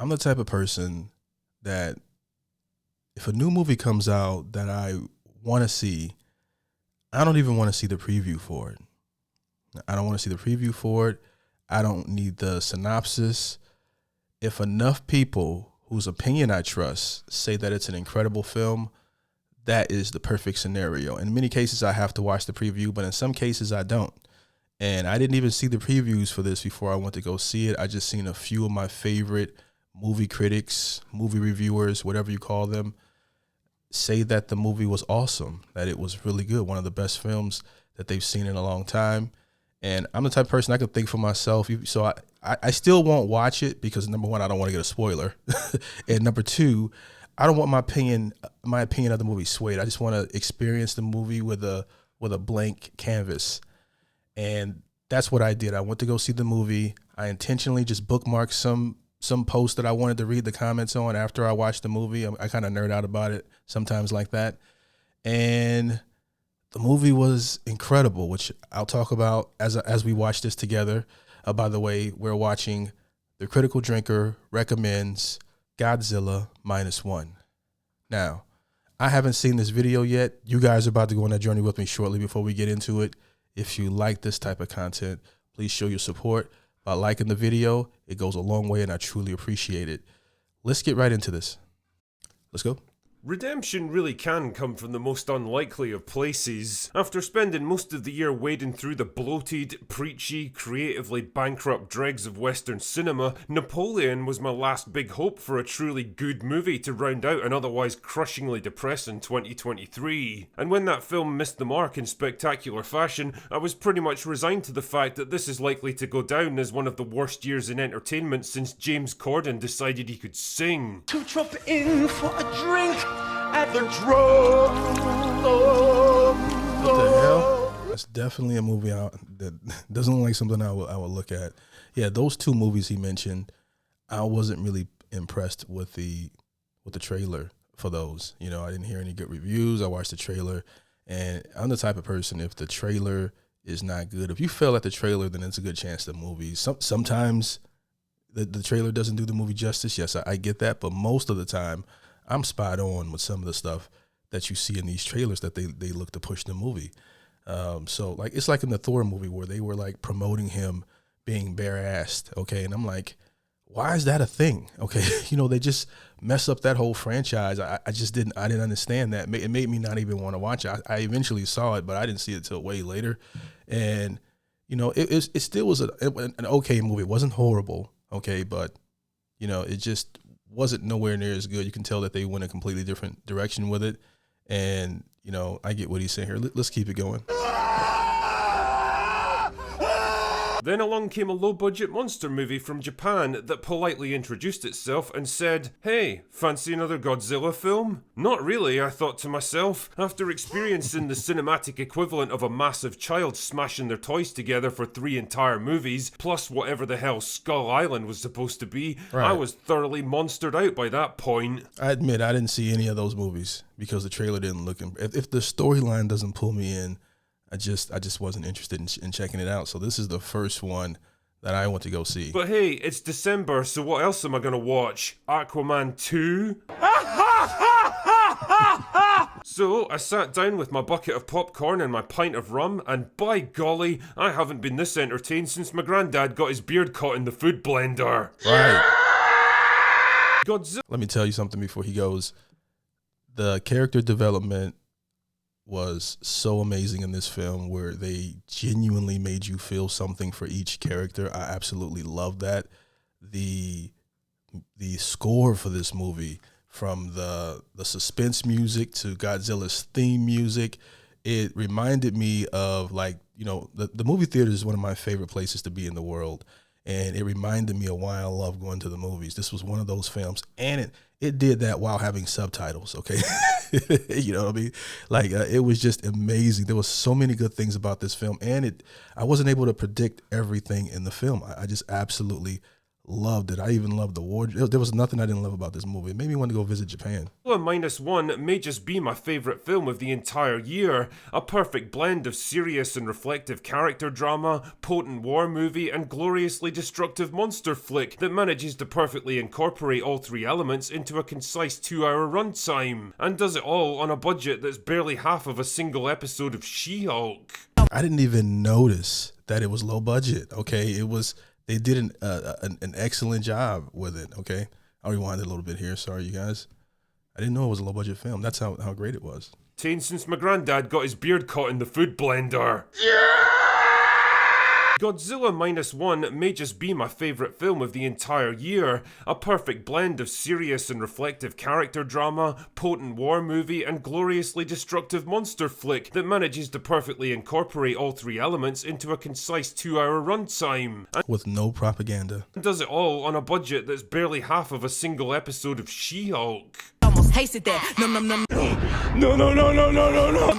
I'm the type of person that if a new movie comes out that I want to see, I don't even want to see the preview for it. I don't want to see the preview for it. I don't need the synopsis. If enough people whose opinion I trust say that it's an incredible film, that is the perfect scenario. In many cases, I have to watch the preview, but in some cases, I don't. And I didn't even see the previews for this before I went to go see it. I just seen a few of my favorite movie critics, movie reviewers, whatever you call them, say that the movie was awesome, that it was really good, one of the best films that they've seen in a long time. And I'm the type of person I can think for myself. So I still won't watch it because, number one, I don't want to get a spoiler. And number two, I don't want my opinion of the movie swayed. I just want to experience the movie with a blank canvas. And that's what I did. I went to go see the movie. I intentionally just bookmarked some posts that I wanted to read the comments on after I watched the movie. I kind of nerd out about it sometimes like that. And the movie was incredible, which I'll talk about as we watch this together. By the way, we're watching The Critical Drinker Recommends Godzilla -1. Now, I haven't seen this video yet. You guys are about to go on that journey with me shortly before we get into it. If you like this type of content, please show your support by liking the video. It goes a long way and I truly appreciate it. Let's get right into this. Let's go. Redemption really can come from the most unlikely of places. After spending most of the year wading through the bloated, preachy, creatively bankrupt dregs of Western cinema, Napoleon was my last big hope for a truly good movie to round out an otherwise crushingly depressing 2023. And when that film missed the mark in spectacular fashion, I was pretty much resigned to the fact that this is likely to go down as one of the worst years in entertainment since James Corden decided he could sing. To drop in for a drink at the drum. What the hell? That's definitely a movie that doesn't look like something I would look at. Yeah, those two movies he mentioned, I wasn't really impressed with the trailer for those. You know, I didn't hear any good reviews. I watched the trailer, and I'm the type of person, if the trailer is not good, if you fail at the trailer, then it's a good chance the movie. Sometimes the trailer doesn't do the movie justice. Yes, I get that, but most of the time, I'm spot on with some of the stuff that you see in these trailers that they look to push the movie. So like, it's like in the Thor movie where they were like promoting him being bare-assed. Okay. And I'm like, why is that a thing? Okay. You know, they just mess up that whole franchise. I didn't understand that. It made me not even want to watch it. I eventually saw it, but I didn't see it till way later. And, you know, it still was an okay movie. It wasn't horrible. Okay. But, you know, it just wasn't nowhere near as good. You can tell that they went a completely different direction with it. And, you know, I get what he's saying here. Let's keep it going. Then along came a low-budget monster movie from Japan that politely introduced itself and said, "Hey, fancy another Godzilla film?" Not really, I thought to myself. After experiencing the cinematic equivalent of a massive child smashing their toys together for 3 entire movies, plus whatever the hell Skull Island was supposed to be, right. I was thoroughly monstered out by that point. I admit I didn't see any of those movies because the trailer didn't look... If the storyline doesn't pull me in, I just wasn't interested in checking it out. So this is the first one that I want to go see. But hey, it's December, so what else am I going to watch? Aquaman 2? So I sat down with my bucket of popcorn and my pint of rum, and by golly, I haven't been this entertained since my granddad got his beard caught in the food blender. Right. Godzilla. Let me tell you something before he goes. The character development was so amazing in this film, where they genuinely made you feel something for each character. I absolutely love that. The score for this movie, from the suspense music to Godzilla's theme music, it reminded me of, like, you know, the movie theater is one of my favorite places to be in the world. And it reminded me of why I love going to the movies. This was one of those films, and it did that while having subtitles, okay? You know what I mean? Like, it was just amazing. There was so many good things about this film, and I wasn't able to predict everything in the film. I just absolutely loved it. I even loved the wardrobe. There was nothing I didn't love about this movie. It made me want to go visit Japan. Godzilla -1 may just be my favourite film of the entire year, a perfect blend of serious and reflective character drama, potent war movie, and gloriously destructive monster flick that manages to perfectly incorporate all three elements into a concise 2-hour runtime, and does it all on a budget that's barely half of a single episode of She-Hulk. I didn't even notice that it was low budget. Okay, they did an excellent job with it. Okay, I'll rewind it a little bit here. Sorry, you guys. I didn't know it was a low budget film. That's how great it was. Since my granddad got his beard caught in the food blender. Godzilla -1 may just be my favourite film of the entire year, a perfect blend of serious and reflective character drama, potent war movie, and gloriously destructive monster flick that manages to perfectly incorporate all three elements into a concise 2-hour runtime, and With no propaganda. does it all on a budget that's barely half of a single episode of She-Hulk. Almost tasted that. Num num num. No.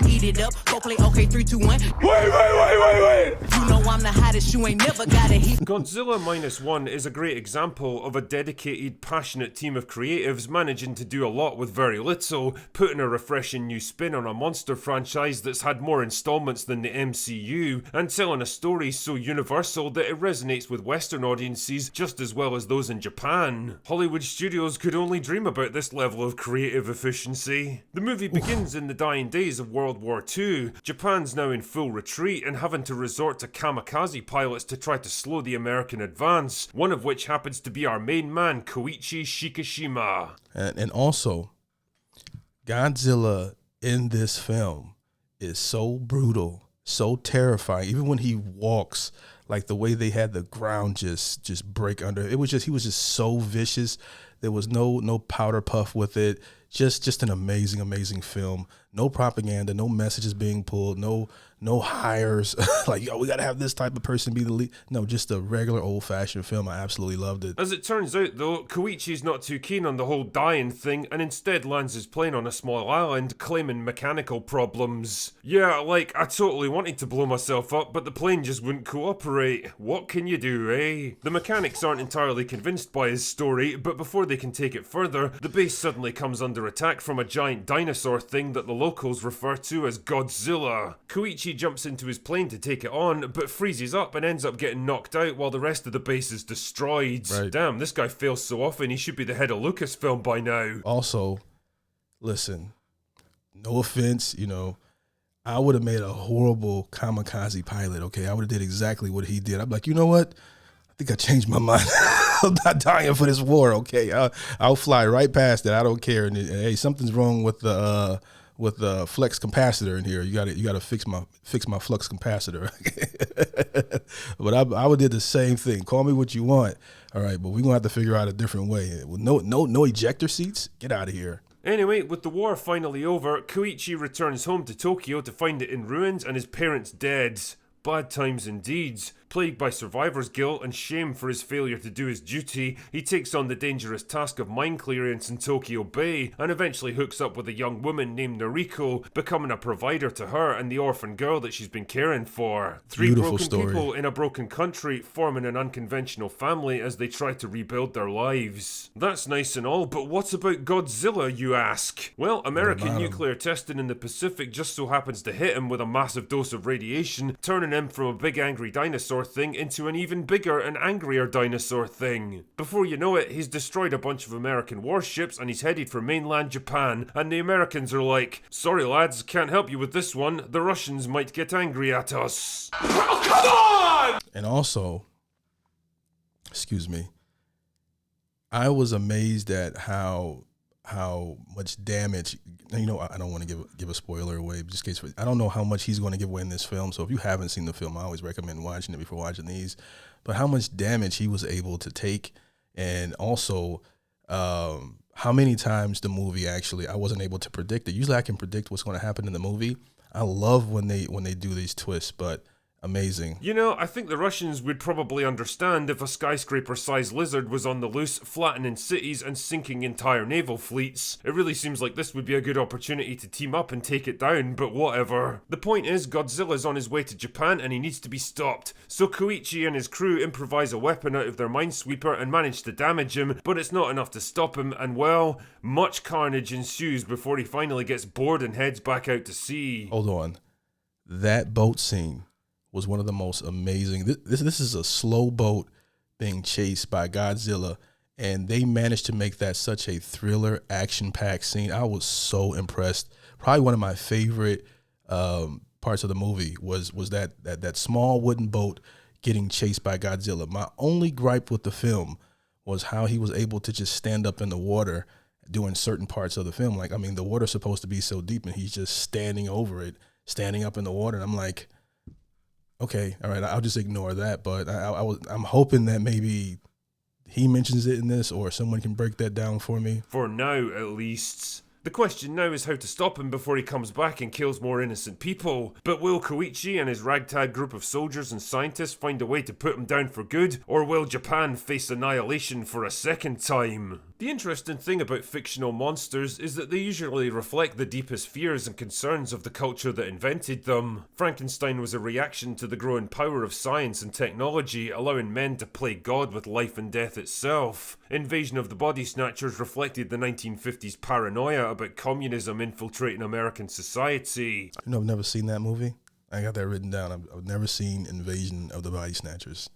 Eat it up. Go play. Okay, 3, 2, 1. Wait. You know I'm the hottest. You ain't never got a heat. Godzilla -1 is a great example of a dedicated, passionate team of creatives managing to do a lot with very little, putting a refreshing new spin on a monster franchise that's had more installments than the MCU, and telling a story so universal that it resonates with Western audiences just as well as those in Japan. Hollywood studios could only dream about this level of creative efficiency. The movie begins in the dying days of World War II. Japan's now in full retreat and having to resort to kamikaze pilots to try to slow the American advance, one of which happens to be our main man, Koichi Shikishima. And also, Godzilla in this film is so brutal, so terrifying. Even when he walks, like the way they had the ground just break under. He was just so vicious. There was no powder puff with it. Just an amazing film. No propaganda, no messages being pulled, no hires like, yo, we gotta have this type of person be the lead. No, just a regular old-fashioned film. I absolutely loved it. As it turns out though, Koichi's not too keen on the whole dying thing and instead lands his plane on a small island claiming mechanical problems. Yeah, like, I totally wanted to blow myself up, but the plane just wouldn't cooperate. What can you do, eh? The mechanics aren't entirely convinced by his story, but before they can take it further, the base suddenly comes under attack from a giant dinosaur thing that the locals refer to as Godzilla. Koichi jumps into his plane to take it on, but freezes up and ends up getting knocked out while the rest of the base is destroyed. Right. Damn, this guy fails so often, he should be the head of Lucasfilm by now. Also, listen, no offense, I would have made a horrible kamikaze pilot, okay? I would have did exactly what he did. I'm like, you know what? I think I changed my mind. I'm not dying for this war, okay? I'll fly right past it. I don't care. And hey, something's wrong with the flex capacitor in here. You got to fix my flux capacitor. But I would did the same thing. Call me what you want, all right? But we're gonna have to figure out a different way. With no ejector seats. Get out of here. Anyway, with the war finally over, Koichi returns home to Tokyo to find it in ruins and his parents dead. Bad times indeed. Plagued by survivor's guilt and shame for his failure to do his duty, he takes on the dangerous task of mine clearance in Tokyo Bay and eventually hooks up with a young woman named Noriko, becoming a provider to her and the orphan girl that she's been caring for. Three Beautiful broken story. people in a broken country forming an unconventional family as they try to rebuild their lives. That's nice and all, but what about Godzilla, you ask? Well, American nuclear testing in the Pacific just so happens to hit him with a massive dose of radiation, turning him from a big angry dinosaur thing into an even bigger and angrier dinosaur thing. Before you know it, he's destroyed a bunch of American warships and he's headed for mainland Japan, and the Americans are like, sorry lads, can't help you with this one, the Russians might get angry at us. Oh, come on! And also, excuse me, I was amazed at how much damage. I don't want to give a spoiler away, just in case. I don't know how much he's going to give away in this film. So if you haven't seen the film, I always recommend watching it before watching these. But how much damage he was able to take, and also how many times the movie actually I wasn't able to predict it. Usually I can predict what's going to happen in the movie. I love when they do these twists, but Amazing. You know, I think the Russians would probably understand if a skyscraper-sized lizard was on the loose, flattening cities and sinking entire naval fleets. It really seems like this would be a good opportunity to team up and take it down, but whatever. The point is, Godzilla's on his way to Japan and he needs to be stopped. So Koichi and his crew improvise a weapon out of their minesweeper and manage to damage him, but it's not enough to stop him, and well, much carnage ensues before he finally gets bored and heads back out to sea. Hold on. That boat scene was one of the most amazing. This is a slow boat being chased by Godzilla, and they managed to make that such a thriller, action-packed scene. I was so impressed. Probably one of my favorite parts of the movie was that small wooden boat getting chased by Godzilla. My only gripe with the film was how he was able to just stand up in the water doing certain parts of the film. Like, I mean, the water's supposed to be so deep, and he's just standing over it, standing up in the water, and I'm like, okay, all right, I'll just ignore that. But I'm hoping that maybe he mentions it in this, or someone can break that down for me. For now, at least. The question now is how to stop him before he comes back and kills more innocent people. But will Koichi and his ragtag group of soldiers and scientists find a way to put him down for good? Or will Japan face annihilation for a second time? The interesting thing about fictional monsters is that they usually reflect the deepest fears and concerns of the culture that invented them. Frankenstein was a reaction to the growing power of science and technology, allowing men to play God with life and death itself. Invasion of the Body Snatchers reflected the 1950s paranoia about communism infiltrating American society. You know, I've never seen that movie. I got that written down. I've never seen Invasion of the Body Snatchers.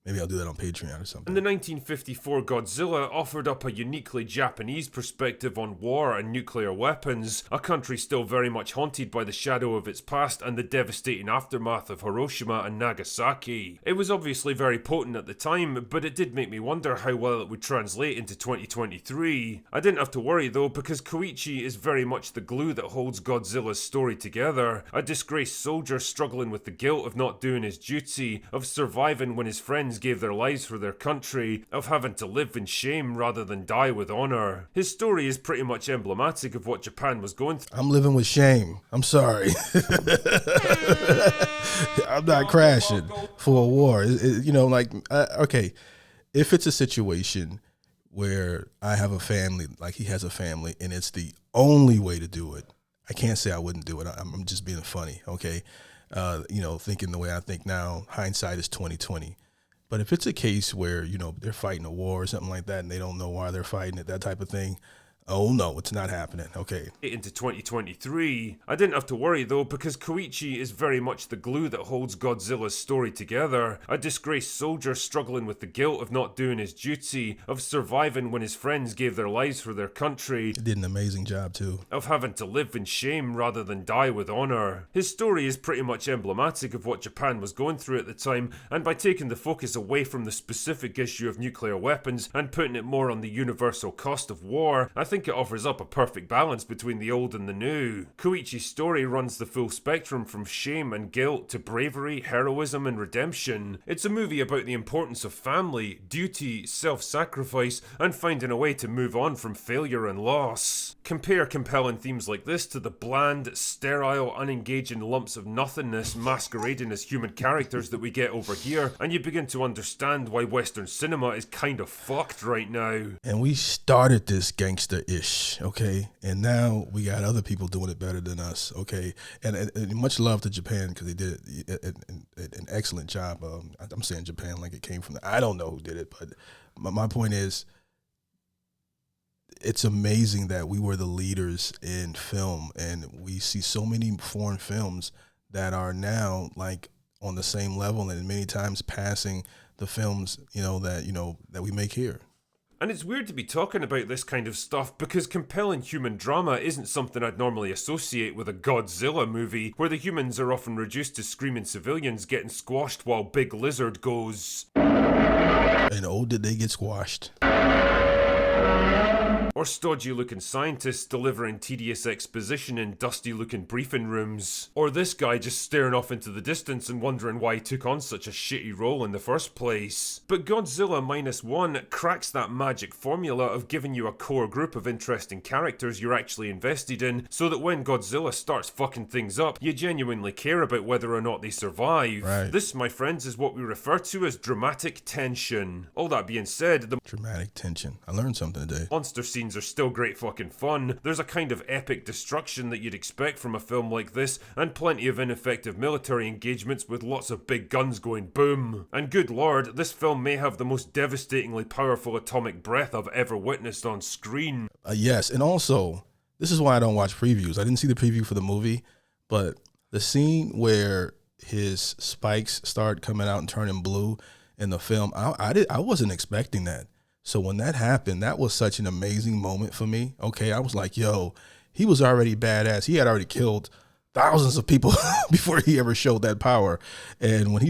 Maybe I'll do that on Patreon or something. And the 1954 Godzilla offered up a uniquely Japanese perspective on war and nuclear weapons, a country still very much haunted by the shadow of its past and the devastating aftermath of Hiroshima and Nagasaki. It was obviously very potent at the time, but it did make me wonder how well it would translate into 2023. I didn't have to worry though, because Koichi is very much the glue that holds Godzilla's story together. A disgraced soldier struggling with the guilt of not doing his duty, of surviving when his friends gave their lives for their country, of having to live in shame rather than die with honor. His story is pretty much emblematic of what Japan was going through. I'm living with shame. I'm sorry. I'm not crashing for a war. Okay, if it's a situation where I have a family, like he has a family, and it's the only way to do it, I can't say I wouldn't do it. I'm just being funny, okay? Thinking the way I think now, hindsight is 20/20. But if it's a case where, they're fighting a war or something like that and they don't know why they're fighting it, that type of thing, oh no, it's not happening. Okay. Into 2023. I didn't have to worry though, because Koichi is very much the glue that holds Godzilla's story together. A disgraced soldier struggling with the guilt of not doing his duty, of surviving when his friends gave their lives for their country. He did an amazing job too. Of having to live in shame rather than die with honor. His story is pretty much emblematic of what Japan was going through at the time, and by taking the focus away from the specific issue of nuclear weapons and putting it more on the universal cost of war, I think it offers up a perfect balance between the old and the new. Koichi's story runs the full spectrum from shame and guilt to bravery, heroism and redemption. It's a movie about the importance of family, duty, self-sacrifice, and finding a way to move on from failure and loss. Compare compelling themes like this to the bland, sterile, unengaging lumps of nothingness masquerading as human characters that we get over here, and you begin to understand why Western cinema is kind of fucked right now. And we started this gangster-ish, okay? And now we got other people doing it better than us, okay? And much love to Japan, because they did an excellent job. I'm saying Japan like it came from I don't know who did it, but my point is, it's amazing that we were the leaders in film, and we see so many foreign films that are now like on the same level and many times passing the films, that we make here. And it's weird to be talking about this kind of stuff because compelling human drama isn't something I'd normally associate with a Godzilla movie, where the humans are often reduced to screaming civilians getting squashed while Big Lizard goes. And oh, did they get squashed. Or or stodgy looking scientists delivering tedious exposition in dusty looking briefing rooms, or this guy just staring off into the distance and wondering why he took on such a shitty role in the first place. But Godzilla Minus One cracks that magic formula of giving you a core group of interesting characters you're actually invested in, so that when Godzilla starts fucking things up, you genuinely care about whether or not they survive. Right. This, my friends, is what we refer to as dramatic tension. All that being said, the Dramatic tension. I learned something today. monster scenes are still great fucking fun. There's a kind of epic destruction that you'd expect from a film like this, and plenty of ineffective military engagements with lots of big guns going boom. And good lord, this film may have the most devastatingly powerful atomic breath I've ever witnessed on screen. Yes, and also, this is why I don't watch previews. I didn't see the preview for the movie, but the scene where his spikes start coming out and turning blue in the film, I wasn't expecting that. So when that happened, that was such an amazing moment for me. Okay, I was like, yo, he was already badass. He had already killed thousands of people before he ever showed that power. And when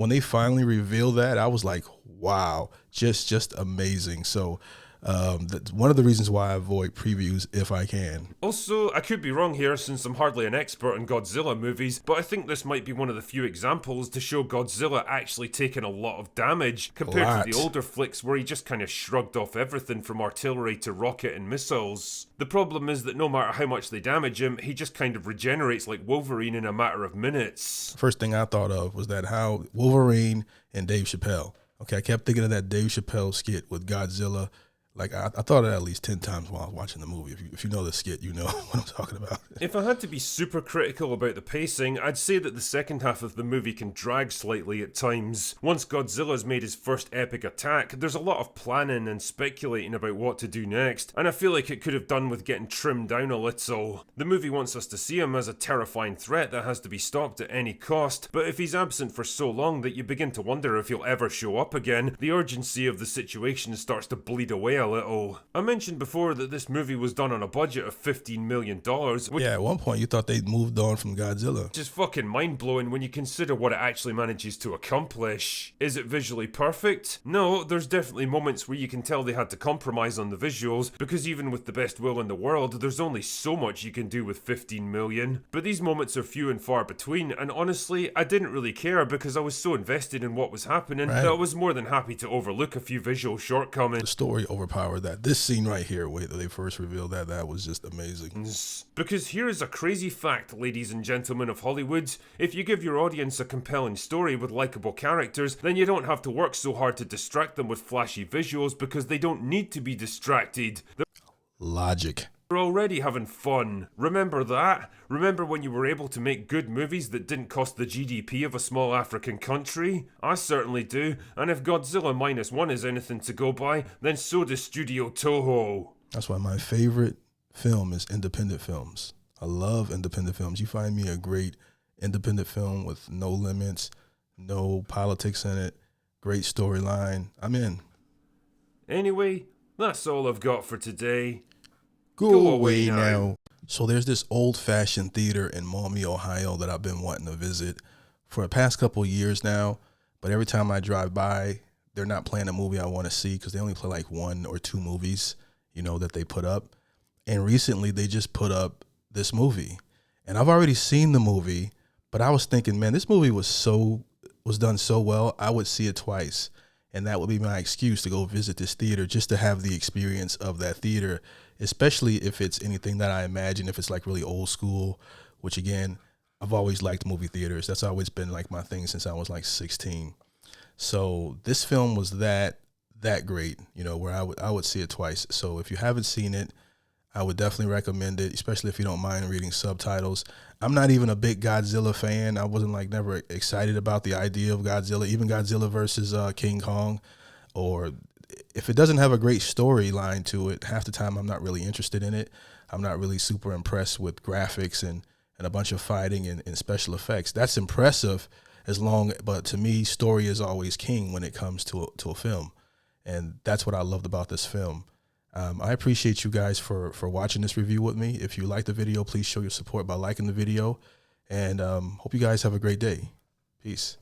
they finally revealed that, I was like, wow, just amazing. So that's one of the reasons why I avoid previews if I can. Also, I could be wrong here since I'm hardly an expert in Godzilla movies, but I think this might be one of the few examples to show Godzilla actually taking a lot of damage compared to the older flicks where he just kind of shrugged off everything from artillery to rocket and missiles. The problem is that no matter how much they damage him, he just kind of regenerates like Wolverine in a matter of minutes. First thing I thought of was that how Wolverine and Dave Chappelle. Okay, I kept thinking of that Dave Chappelle skit with Godzilla. Like, I thought of it at least 10 times while I was watching the movie. If you know the skit, you know what I'm talking about. If I had to be super critical about the pacing, I'd say that the second half of the movie can drag slightly at times. Once Godzilla's made his first epic attack, there's a lot of planning and speculating about what to do next, and I feel like it could have done with getting trimmed down a little. The movie wants us to see him as a terrifying threat that has to be stopped at any cost, but if he's absent for so long that you begin to wonder if he'll ever show up again, the urgency of the situation starts to bleed away a little. I mentioned before that this movie was done on a budget of $15 million, which Yeah, at one point you thought they'd moved on from Godzilla. is fucking mind-blowing when you consider what it actually manages to accomplish. Is it visually perfect? No, there's definitely moments where you can tell they had to compromise on the visuals, because even with the best will in the world, there's only so much you can do with 15 million. But these moments are few and far between, and honestly, I didn't really care because I was so invested in what was happening that I was more than happy to overlook a few visual shortcomings. The story overpowered that. This scene right here, where they first revealed that was just amazing. Because here is a crazy fact, ladies and gentlemen of Hollywood. If you give your audience a compelling story with likable characters, then you don't have to work so hard to distract them with flashy visuals because they don't need to be distracted. Logic. They're already having fun. Remember that? Remember when you were able to make good movies that didn't cost the GDP of a small African country? I certainly do, and if Godzilla Minus One is anything to go by, then so does Studio Toho. That's why my favorite film is independent films. I love independent films. You find me a great independent film with no limits, no politics in it, great storyline, I'm in. Anyway, that's all I've got for today. Go away now. So there's this old-fashioned theater in Maumee, Ohio that I've been wanting to visit for the past couple of years now. But every time I drive by, they're not playing a movie I want to see because they only play like 1 or 2 movies, that they put up. And recently they just put up this movie. And I've already seen the movie, but I was thinking, man, this movie was done so well, I would see it twice. And that would be my excuse to go visit this theater just to have the experience of that theater, especially if it's anything that I imagine, if it's like really old school, which again, I've always liked movie theaters. That's always been like my thing since I was like 16. So this film was that great, where I would see it twice. So if you haven't seen it, I would definitely recommend it, especially if you don't mind reading subtitles. I'm not even a big Godzilla fan. I wasn't never excited about the idea of Godzilla, even Godzilla versus King Kong. Or if it doesn't have a great storyline to it, half the time I'm not really interested in it. I'm not really super impressed with graphics and a bunch of fighting and special effects. That's impressive but to me, story is always king when it comes to a film. And that's what I loved about this film. I appreciate you guys for watching this review with me. If you like the video, please show your support by liking the video. And hope you guys have a great day. Peace.